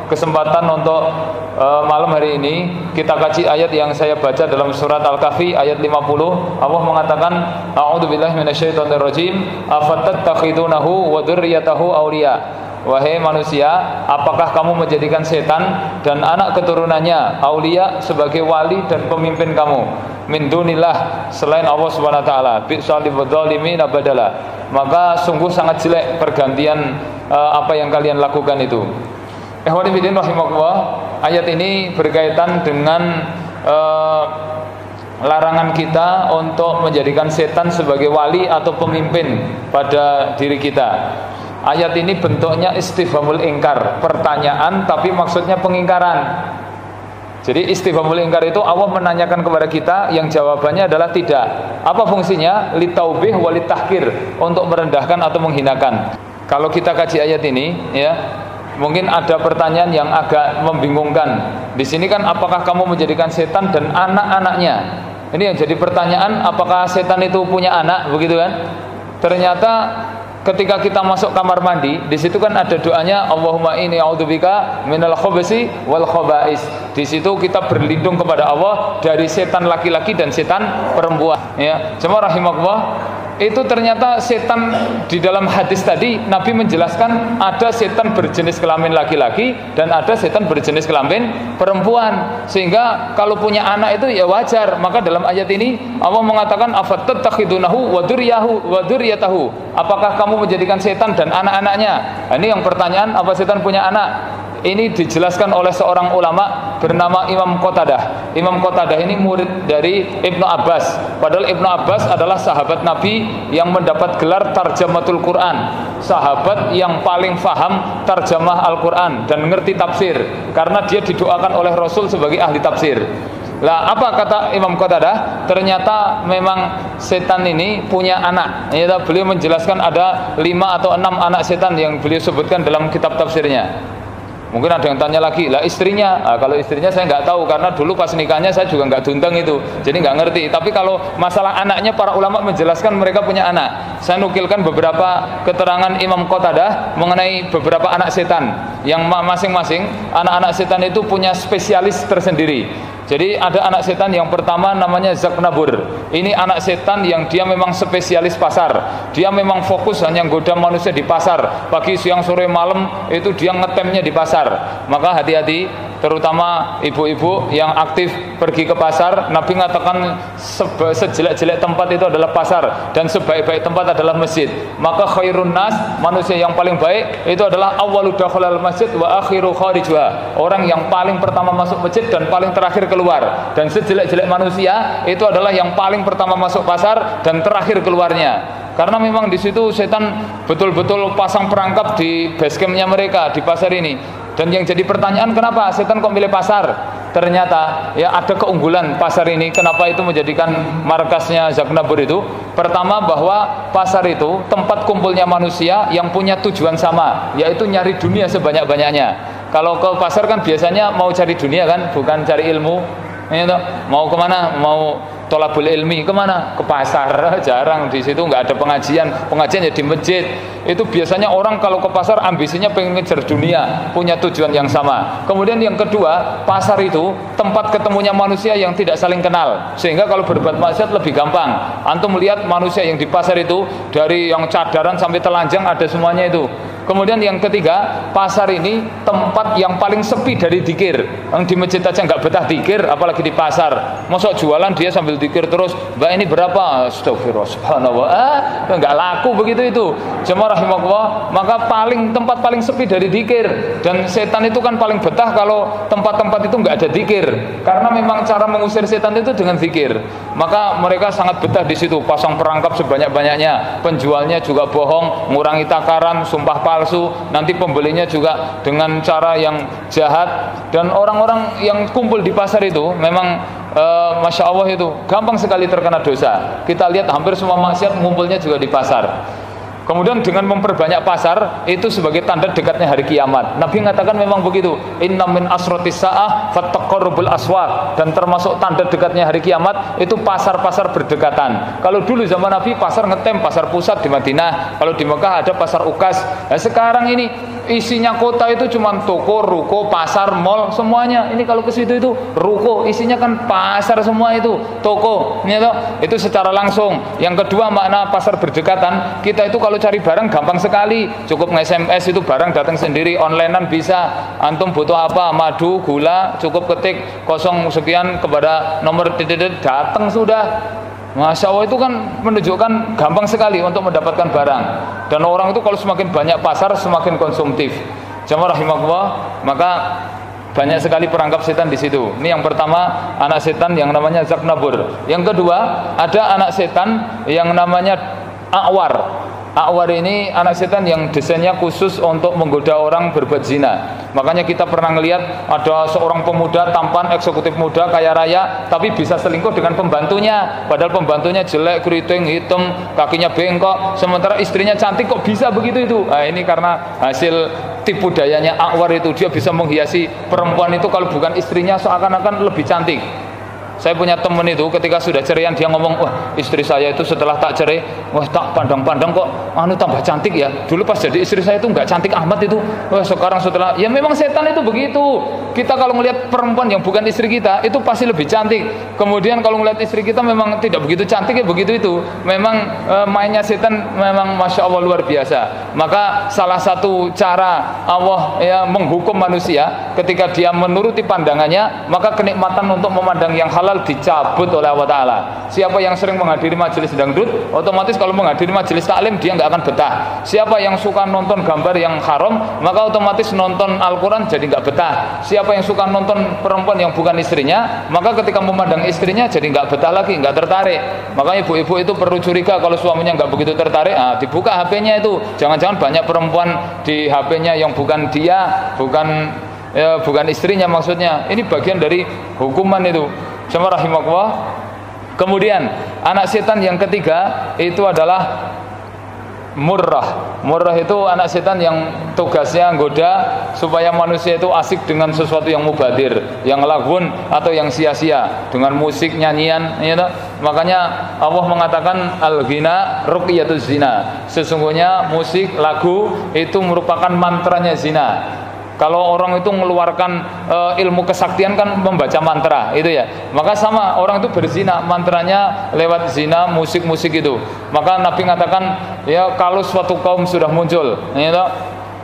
kesempatan untuk malam hari ini kita kaji ayat yang saya baca dalam surat Al-Kahfi ayat 50. Allah mengatakan, a'udzubillahi minasyaitonirrajim, afatattakhidunahu wa dzurriyyatahu awliya. Wahai manusia, apakah kamu menjadikan setan dan anak keturunannya aulia sebagai wali dan pemimpin kamu min dunillah, selain Allah Subhanahu wa taala? Bi'sal lidzalimin badala. Maka sungguh sangat jelek pergantian apa yang kalian lakukan itu. Ikhwani fillah rahimakumullah, ayat ini berkaitan dengan larangan kita untuk menjadikan setan sebagai wali atau pemimpin pada diri kita. Ayat ini bentuknya istifhamul ingkar, pertanyaan tapi maksudnya pengingkaran. Jadi istifhamul ingkar itu Allah menanyakan kepada kita yang jawabannya adalah tidak. Apa fungsinya? Litaubih walitahkir, untuk merendahkan atau menghinakan. Kalau kita kaji ayat ini ya, mungkin ada pertanyaan yang agak membingungkan. Di sini kan apakah kamu menjadikan setan dan anak-anaknya? Ini yang jadi pertanyaan, apakah setan itu punya anak, begitu kan? Ternyata ketika kita masuk kamar mandi, di situ kan ada doanya, Allahumma inni a'udzubika minal khabasi wal khaba'is. Di situ kita berlindung kepada Allah dari setan laki-laki dan setan perempuan. Ya, jemaah rahimakumullah, itu ternyata setan di dalam hadis tadi Nabi menjelaskan ada setan berjenis kelamin laki-laki dan ada setan berjenis kelamin perempuan. Sehingga kalau punya anak itu ya wajar. Maka dalam ayat ini Allah mengatakan afatattakhidunahu wa dzurriyyatahu. Apakah kamu menjadikan setan dan anak-anaknya? Nah, ini yang pertanyaan, apa setan punya anak? Ini dijelaskan oleh seorang ulama bernama Imam Qatadah. Imam Qatadah ini murid dari Ibnu Abbas. Padahal Ibnu Abbas adalah sahabat Nabi yang mendapat gelar tarjamatul Quran, sahabat yang paling faham tarjamah Al-Quran dan ngerti tafsir, karena dia didoakan oleh Rasul sebagai ahli tafsir. Lah, apa kata Imam Qatadah? Ternyata memang setan ini punya anak. Ya, beliau menjelaskan ada 5 atau 6 anak setan yang beliau sebutkan dalam kitab tafsirnya. Mungkin ada yang tanya lagi, lah istrinya? Nah, kalau istrinya saya nggak tahu, karena dulu pas nikahnya saya juga nggak diundang itu, jadi nggak ngerti. Tapi kalau masalah anaknya, para ulama menjelaskan mereka punya anak. Saya nukilkan beberapa keterangan Imam Qatadah mengenai beberapa anak setan, yang masing-masing anak-anak setan itu punya spesialis tersendiri. Jadi ada anak setan yang pertama namanya Zaknabur. Ini anak setan yang dia memang spesialis pasar. Dia memang fokus hanya goda manusia di pasar. Pagi, siang, sore, malam itu dia ngetemnya di pasar. Maka hati-hati, terutama ibu-ibu yang aktif pergi ke pasar. Nabi mengatakan sejelek-jelek tempat itu adalah pasar, dan sebaik-baik tempat adalah masjid. Maka khairun nas, manusia yang paling baik itu adalah awwalu dakhalal masjid wa akhiru kharijuha. Orang yang paling pertama masuk masjid dan paling terakhir keluar. Dan sejelek-jelek manusia itu adalah yang paling pertama masuk pasar dan terakhir keluarnya. Karena memang di situ setan betul-betul pasang perangkap di base campnya mereka di pasar ini. Dan yang jadi pertanyaan, kenapa setan kok milih pasar? Ternyata ya ada keunggulan pasar ini. Kenapa itu menjadikan markasnya Zaknabur itu? Pertama, bahwa pasar itu tempat kumpulnya manusia yang punya tujuan sama, yaitu nyari dunia sebanyak-banyaknya. Kalau ke pasar kan biasanya mau cari dunia kan, bukan cari ilmu. Mau kemana? Mau tolabul ilmi kemana? Ke pasar. Jarang, di situ nggak ada pengajian. Pengajian ya di masjid. Itu biasanya orang kalau ke pasar ambisinya pengen ngejar dunia, punya tujuan yang sama. Kemudian yang kedua, pasar itu tempat ketemunya manusia yang tidak saling kenal, sehingga kalau berbuat maksiat lebih gampang. Antum melihat manusia yang di pasar itu, dari yang cadaran sampai telanjang ada semuanya itu. Kemudian yang ketiga, pasar ini tempat yang paling sepi dari dzikir. Yang di masjid aja nggak betah dzikir, apalagi di pasar. Masuk jualan dia sambil dzikir terus, "Mbak ini berapa?" Astagfirullah, subhanallah. Nggak laku begitu itu. Jemaah rahimakumullah, maka tempat paling sepi dari dzikir. Dan setan itu kan paling betah kalau tempat-tempat itu nggak ada dzikir. Karena memang cara mengusir setan itu dengan dzikir. Maka mereka sangat betah di situ, pasang perangkap sebanyak-banyaknya. Penjualnya juga bohong, ngurangi takaran, sumpah palsu, nanti pembelinya juga dengan cara yang jahat. Dan orang-orang yang kumpul di pasar itu memang Masya Allah itu gampang sekali terkena dosa. Kita lihat hampir semua maksiat ngumpulnya juga di pasar. Kemudian dengan memperbanyak pasar itu sebagai tanda dekatnya hari kiamat. Nabi mengatakan memang begitu. Inna min asratis sa'ah fattaqarrubul aswaq, dan termasuk tanda dekatnya hari kiamat itu pasar-pasar berdekatan. Kalau dulu zaman Nabi pasar ngetem, pasar pusat di Madinah. Kalau di Mekah ada pasar Ukas. Nah, sekarang ini isinya kota itu cuma toko, ruko, pasar, mall semuanya. Ini kalau ke situ itu ruko, isinya kan pasar semua itu, toko. Itu secara langsung. Yang kedua makna pasar berdekatan, kita itu kalau cari barang gampang sekali, cukup nge-SMS itu barang datang sendiri, onlinean bisa. Antum butuh apa, madu, gula, cukup ketik 0 sekian kepada nomor titik datang sudah. Masya Allah, itu kan menunjukkan gampang sekali untuk mendapatkan barang. Dan orang itu kalau semakin banyak pasar semakin konsumtif. Jamaah rahimakumullah, maka banyak sekali perangkap setan di situ. Ini yang pertama, anak setan yang namanya Zaknabur. Yang kedua, ada anak setan yang namanya A'war. A'war ini anak setan yang desainnya khusus untuk menggoda orang berbuat zina. Makanya kita pernah ngelihat ada seorang pemuda tampan, eksekutif muda, kaya raya, tapi bisa selingkuh dengan pembantunya. Padahal pembantunya jelek, keriting, hitam, kakinya bengkok. Sementara istrinya cantik, kok bisa begitu itu? Nah, ini karena hasil tipu dayanya A'war itu. Dia bisa menghiasi perempuan itu kalau bukan istrinya seakan-akan lebih cantik. Saya punya temen itu ketika sudah ceraian dia ngomong, wah istri saya itu setelah tak cerai, wah tak pandang-pandang kok tambah cantik ya. Dulu pas jadi istri saya itu nggak cantik amat itu. Wah sekarang setelah, ya memang setan itu begitu. Kita kalau melihat perempuan yang bukan istri kita itu pasti lebih cantik. Kemudian kalau melihat istri kita memang tidak begitu cantik ya begitu itu. Memang mainnya setan memang masya Allah luar biasa. Maka salah satu cara Allah ya menghukum manusia ketika dia menuruti pandangannya, maka kenikmatan untuk memandang yang halal dicabut oleh Allah Ta'ala. Siapa yang sering menghadiri majelis dangdut, otomatis kalau menghadiri majelis taklim dia nggak akan betah. Siapa yang suka nonton gambar yang haram, maka otomatis nonton Al-Quran jadi nggak betah. Siapa yang suka nonton perempuan yang bukan istrinya, maka ketika memandang istrinya jadi nggak betah lagi, nggak tertarik. Makanya ibu-ibu itu perlu curiga kalau suaminya nggak begitu tertarik, dibuka HP-nya itu. Jangan-jangan banyak perempuan di HP-nya yang bukan dia, bukan istrinya maksudnya. Ini bagian dari hukuman itu. Jamaah rahimakumullah. Kemudian anak setan yang ketiga itu adalah murrah. Murrah itu anak setan yang tugasnya goda supaya manusia itu asik dengan sesuatu yang mubadir, yang lagun atau yang sia-sia, dengan musik, nyanyian, ya. Makanya Allah mengatakan al-ghina ruqyatuz zina. Sesungguhnya musik, lagu itu merupakan mantranya zina. Kalau orang itu mengeluarkan ilmu kesaktian kan membaca mantra itu ya. Maka sama orang itu berzina, mantranya lewat zina, musik-musik itu. Maka Nabi mengatakan ya kalau suatu kaum sudah muncul,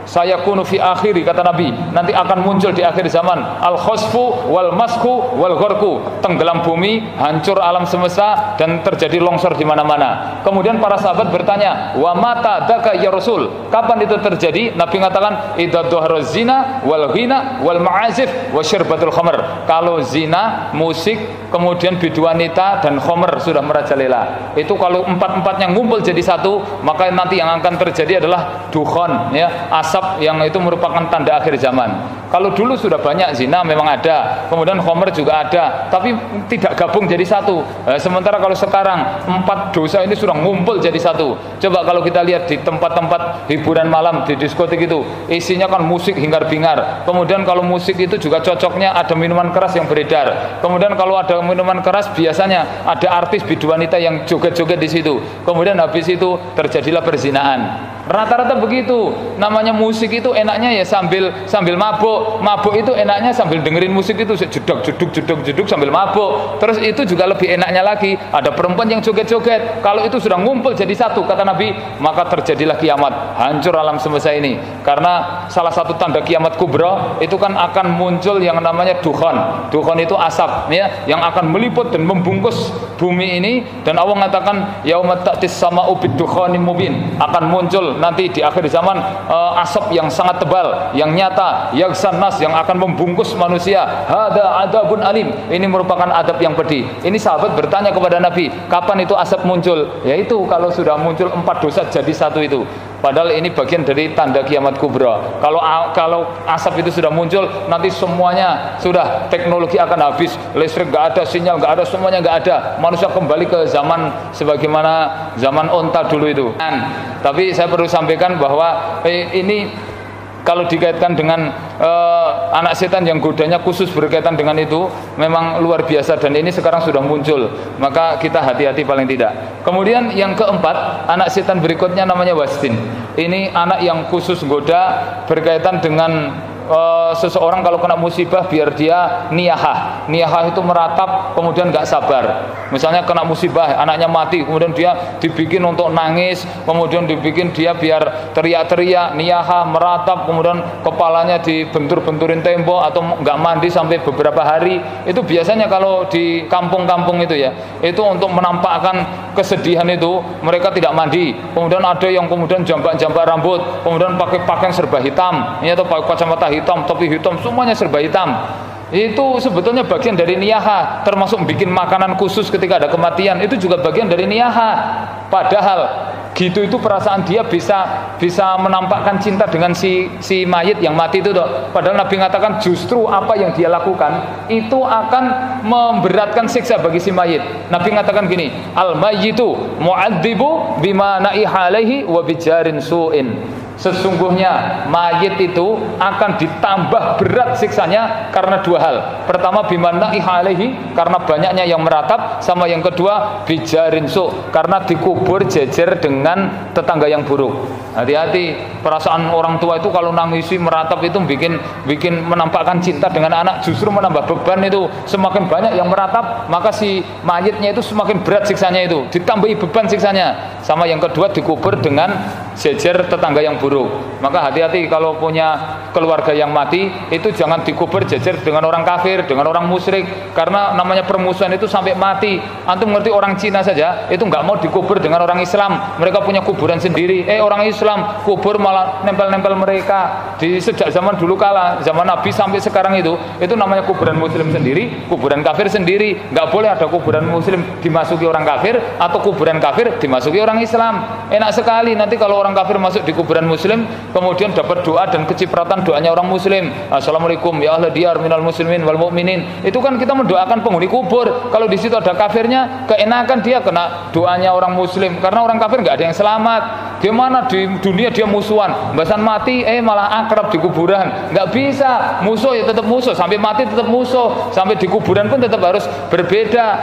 saya kunu fi akhiri, kata Nabi, nanti akan muncul di akhir zaman al-khosfu wal masku wal gharku, tenggelam bumi, hancur alam semesta dan terjadi longsor di mana-mana. Kemudian para sahabat bertanya, wa mata daka ya Rasul, kapan itu terjadi? Nabi mengatakan idza dhahara zina wal ghina wal ma'azif wa syirbatul khamr. Kalau zina, musik, kemudian bidu wanita dan khamr sudah merajalela. Itu kalau empat-empatnya ngumpul jadi satu, maka nanti yang akan terjadi adalah dukhon, ya, asap yang itu merupakan tanda akhir zaman. Kalau dulu sudah banyak zina memang ada, kemudian khamr juga ada, tapi tidak gabung jadi satu. Sementara kalau sekarang 4 dosa ini sudah ngumpul jadi satu. Coba kalau kita lihat di tempat-tempat hiburan malam, di diskotik itu isinya kan musik hingar-bingar. Kemudian kalau musik itu juga cocoknya ada minuman keras yang beredar. Kemudian kalau ada minuman keras biasanya ada artis bidu wanita yang joget-joget di situ. Kemudian habis itu terjadilah perzinaan. Rata-rata begitu. Namanya musik itu enaknya ya sambil mabuk. Mabuk itu enaknya sambil dengerin musik itu jeduk sambil mabuk. Terus itu juga lebih enaknya lagi ada perempuan yang joget-joget. Kalau itu sudah ngumpul jadi satu, kata Nabi, maka terjadilah kiamat, hancur alam semesta ini. Karena salah satu tanda kiamat kubra itu kan akan muncul yang namanya dukhon. Dukhon itu asap, ya, yang akan meliput dan membungkus bumi ini. Dan Allah mengatakan yaumat ta'tis sama'u bid-dukhanin mubin, akan muncul nanti di akhir zaman asap yang sangat tebal, yang nyata, yaghsan nas, yang akan membungkus manusia. Hada adabun alim, ini merupakan adab yang pedih. Ini sahabat bertanya kepada Nabi, kapan itu asap muncul? Yaitu kalau sudah muncul 4 dosa jadi satu itu. Padahal ini bagian dari tanda kiamat kubra. Kalau asap itu sudah muncul, nanti semuanya sudah, teknologi akan habis, listrik nggak ada, sinyal nggak ada, semuanya nggak ada. Manusia kembali ke zaman sebagaimana zaman onta dulu itu. Tapi saya perlu sampaikan bahwa ini kalau dikaitkan dengan anak setan yang godanya khusus berkaitan dengan itu memang luar biasa, dan ini sekarang sudah muncul, maka kita hati-hati paling tidak. Kemudian yang keempat, anak setan berikutnya namanya wastin. Ini anak yang khusus goda berkaitan dengan seseorang kalau kena musibah biar dia niyahah. Niyahah itu meratap kemudian nggak sabar. Misalnya kena musibah, anaknya mati, kemudian dia dibikin untuk nangis, kemudian dibikin dia biar teriak-teriak, niyahah, meratap, kemudian kepalanya dibentur-benturin tembok atau nggak mandi sampai beberapa hari. Itu biasanya kalau di kampung-kampung itu ya, itu untuk menampakkan kesedihan itu mereka tidak mandi. Kemudian ada yang kemudian jambak-jambak rambut, kemudian pakai pakaian serba hitam, ini atau pakai kacamata hitam, topi hitam, semuanya serba hitam. Itu sebetulnya bagian dari niyaha, termasuk bikin makanan khusus ketika ada kematian, itu juga bagian dari niyaha. Padahal gitu itu perasaan dia bisa menampakkan cinta dengan si mayit yang mati itu toh. Padahal Nabi mengatakan justru apa yang dia lakukan itu akan memberatkan siksa bagi si mayit. Nabi mengatakan gini, al mayyitu mu'adzibu bima na'iha alaihi wa bijarin su'in. Sesungguhnya mayit itu akan ditambah berat siksanya karena dua hal. Pertama, bimana ihalehi, karena banyaknya yang meratap, sama yang kedua bijarin su, karena dikubur jejer dengan tetangga yang buruk. Hati-hati, perasaan orang tua itu kalau nangisi meratap itu bikin menampakkan cinta dengan anak, justru menambah beban itu. Semakin banyak yang meratap, maka si mayitnya itu semakin berat siksanya itu, ditambahi beban siksanya. Sama yang kedua, dikubur dengan jejer tetangga yang buruk. Maka hati-hati kalau punya keluarga yang mati, itu jangan dikubur jejer dengan orang kafir, dengan orang musyrik, karena namanya permusuhan itu sampai mati. Antum ngerti orang Cina saja itu nggak mau dikubur dengan orang Islam, mereka punya kuburan sendiri. Orang Islam kubur malah nempel-nempel mereka. Di sejak zaman dulu kala, zaman Nabi sampai sekarang itu namanya kuburan muslim sendiri, kuburan kafir sendiri. Nggak boleh ada kuburan muslim dimasuki orang kafir, atau kuburan kafir dimasuki orang Islam. Enak sekali nanti kalau orang kafir masuk di kuburan muslim, kemudian dapat doa dan kecipratan doanya orang muslim. Assalamualaikum ya ahla diyar minal muslimin wal mu'minin. Itu kan kita mendoakan penghuni kubur. Kalau di situ ada kafirnya, keenakan dia kena doanya orang muslim, karena orang kafir nggak ada yang selamat. Gimana di dunia dia musuhan, bahasan mati malah akrab di kuburan? Nggak bisa. Musuh ya tetap musuh, sampai mati tetap musuh, sampai di kuburan pun tetap harus berbeda.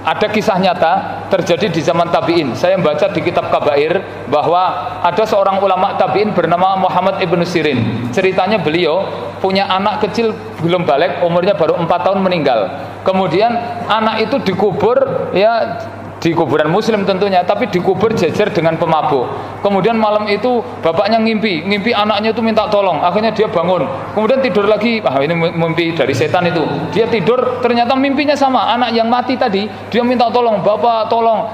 Ada kisah nyata terjadi di zaman tabi'in. Saya membaca di kitab Kabair bahwa ada seorang ulama tabi'in bernama Muhammad ibn Sirin. Ceritanya beliau punya anak kecil belum balik, umurnya baru 4 tahun meninggal. Kemudian anak itu dikubur ya di kuburan muslim tentunya, tapi dikubur jejer dengan pemabuk. Kemudian malam itu bapaknya ngimpi anaknya itu minta tolong. Akhirnya dia bangun, kemudian tidur lagi. Ini mimpi dari setan itu. Dia tidur, ternyata mimpinya sama anak yang mati tadi. Dia minta tolong, bapak tolong.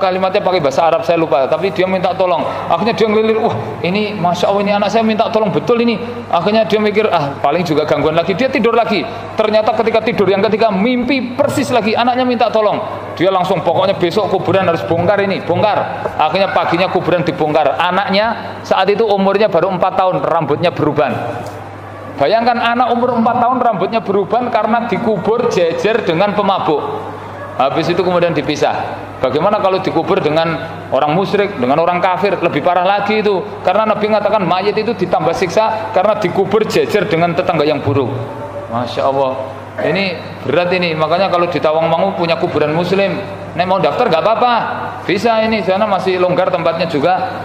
Kalimatnya pakai bahasa Arab saya lupa, tapi dia minta tolong. Akhirnya dia ngelilir, ini masya Allah, ini anak saya minta tolong betul ini. Akhirnya dia mikir, paling juga gangguan lagi. Dia tidur lagi. Ternyata ketika tidur yang ketiga mimpi persis lagi, anaknya minta tolong. Dia langsung, pokoknya besok kuburan harus bongkar ini, bongkar. Akhirnya paginya kuburan dibongkar. Anaknya saat itu umurnya baru 4 tahun, rambutnya beruban. Bayangkan anak umur 4 tahun rambutnya beruban karena dikubur jejer dengan pemabuk. Habis itu kemudian dipisah. Bagaimana kalau dikubur dengan orang musyrik, dengan orang kafir? Lebih parah lagi itu. Karena Nabi mengatakan mayit itu ditambah siksa karena dikubur jejer dengan tetangga yang buruk. Masya Allah, ini berat ini. Makanya kalau di Tawangmangu punya kuburan muslim, nek mau daftar nggak apa-apa, bisa ini, sana masih longgar tempatnya juga.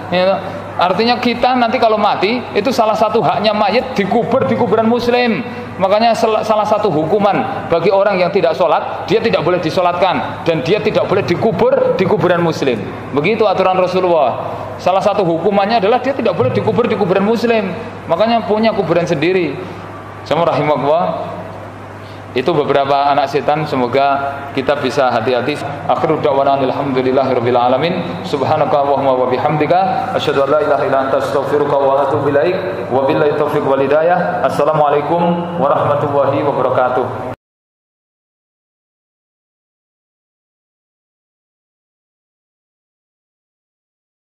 Artinya kita nanti kalau mati, itu salah satu haknya mayit dikubur di kuburan muslim. Makanya salah satu hukuman bagi orang yang tidak sholat, dia tidak boleh disolatkan, dan dia tidak boleh dikubur di kuburan muslim. Begitu aturan Rasulullah. Salah satu hukumannya adalah dia tidak boleh dikubur di kuburan muslim. Makanya punya kuburan sendiri. Sama rahimahullah. Itu beberapa anak setan, semoga kita bisa hati-hati. Akhiru da'wana alhamdulillahirabbil alamin. Subhanakallahumma wa bihamdika asyhadu an la ilaha illa anta astaghfiruka wa atubu ilaik. Wa billahi taufiq wal hidayah. Assalamualaikum warahmatullahi wabarakatuh.